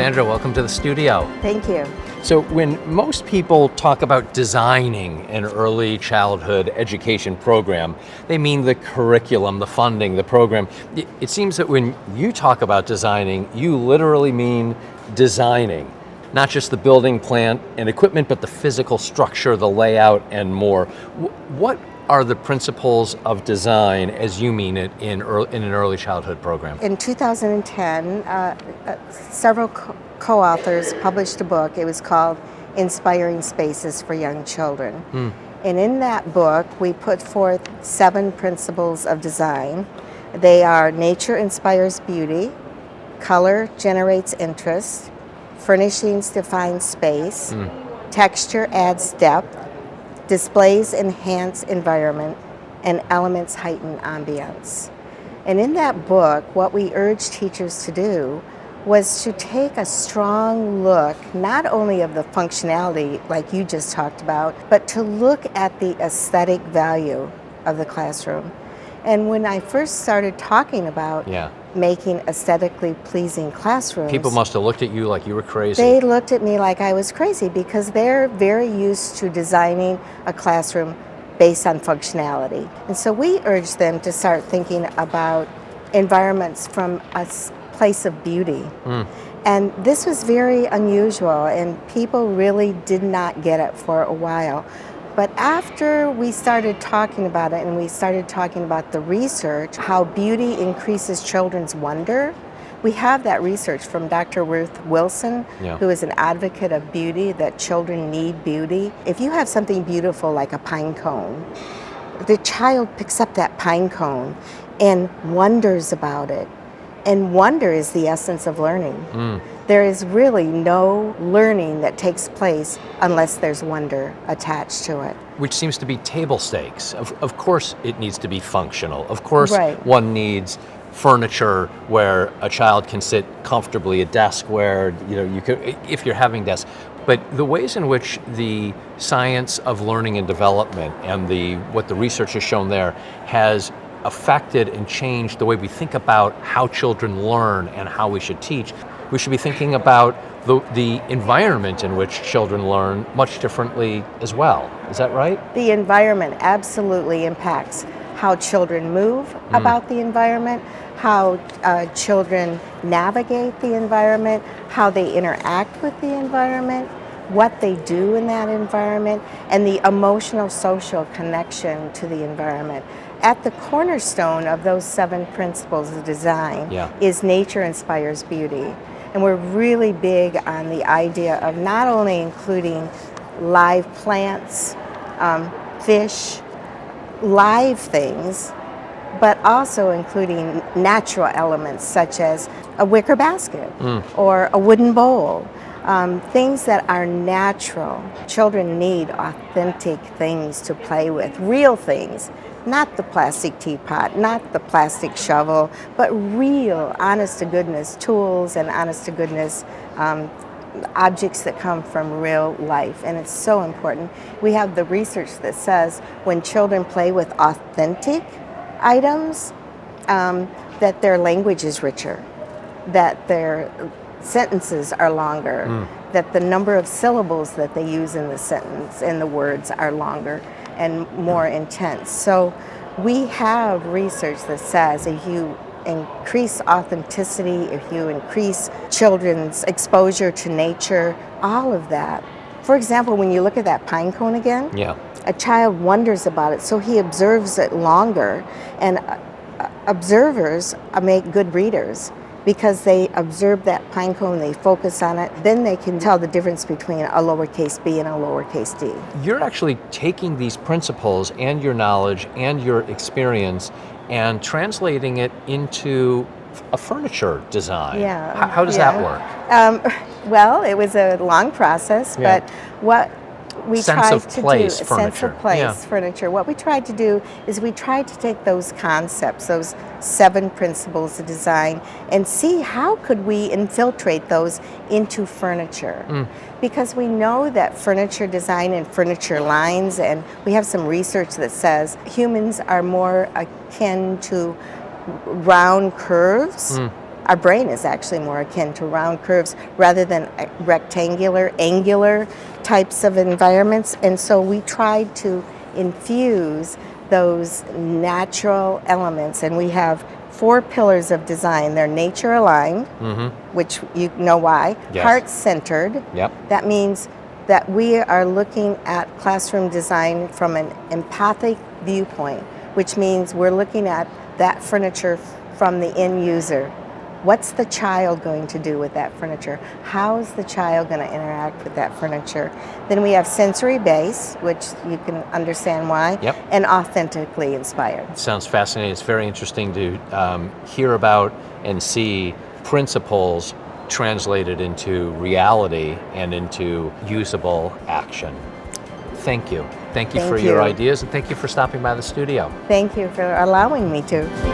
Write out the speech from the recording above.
Sandra, welcome to the studio. Thank you. So when most people talk about designing an early childhood education program, they mean the curriculum, the funding, the program. It seems that when you talk about designing, you literally mean designing, not just the building plan and equipment, but the physical structure, the layout, and more. What are the principles of design as you mean it in an early childhood program? In 2010, several co-authors published a book. It was called Inspiring Spaces for Young Children. And in that book, we put forth 7 principles of design. They are: nature inspires beauty, color generates interest, furnishings define space, texture adds depth, displays enhance environment, and elements heighten ambience. And in that book, what we urged teachers to do was to take a strong look, not only of the functionality like you just talked about, but to look at the aesthetic value of the classroom. And when I first started talking about making aesthetically pleasing classrooms, People must have looked at you like you were crazy. they looked at me like I was crazy because they're very used to designing a classroom based on functionality. And so we urged them to start thinking about environments from a place of beauty. And this was very unusual, and people really did not get it for a while. But after we started talking about it and we started talking about the research, how beauty increases children's wonder, we have that research from Dr. Ruth Wilson, who is an advocate of beauty, that children need beauty. If you have something beautiful like a pine cone, the child picks up that pine cone and wonders about it. And wonder is the essence of learning. There is really no learning that takes place unless there's wonder attached to it. Which seems to be table stakes. Of course it needs to be functional. Of course one needs furniture where a child can sit comfortably, a desk where you could, if you're having desks. But the ways in which the science of learning and development and what the research has shown there has affected and changed the way we think about how children learn and how we should teach. We should be thinking about the environment in which children learn much differently as well. Is that right? The environment absolutely impacts how children move about the environment, how children navigate the environment, how they interact with the environment, what they do in that environment, and the emotional social connection to the environment. At the cornerstone of those 7 principles of design is nature inspires beauty. And we're really big on the idea of not only including live plants, fish, live things, but also including natural elements such as a wicker basket or a wooden bowl. Things that are natural. Children need authentic things to play with, real things. Not the plastic teapot, not the plastic shovel, but real, honest-to-goodness tools and honest-to-goodness objects that come from real life. And it's so important. We have the research that says when children play with authentic items, that their language is richer, that their sentences are longer, that the number of syllables that they use in the sentence and the words are longer and more intense. So we have research that says if you increase authenticity, if you increase children's exposure to nature, all of that. For example, when you look at that pine cone again, a child wonders about it, so he observes it longer. And observers make good readers, because they observe that pine cone, they focus on it, then they can tell the difference between a lowercase b and a lowercase d. You're actually taking these principles and your knowledge and your experience and translating it into a furniture design. How does that work? Well, it was a long process, but what we tried to do, sense of place, furniture. What we tried to do is we tried to take those concepts, those 7 principles of design, and see how could we infiltrate those into furniture. Because we know that furniture design and furniture lines, and we have some research that says humans are more akin to round curves our brain is actually more akin to round curves rather than rectangular, angular types of environments. And so we tried to infuse those natural elements, and we have 4 pillars of design. They're nature aligned, which you know why. Yes. Heart centered. Yep. That means that we are looking at classroom design from an empathic viewpoint, which means we're looking at that furniture from the end user. What's the child going to do with that furniture? How is the child going to interact with that furniture? Then we have sensory base, which you can understand why, Yep. and authentically inspired. Sounds fascinating. It's very interesting to hear about and see principles translated into reality and into usable action. Thank you. Thank you for your ideas, and thank you for stopping by the studio. Thank you for allowing me to.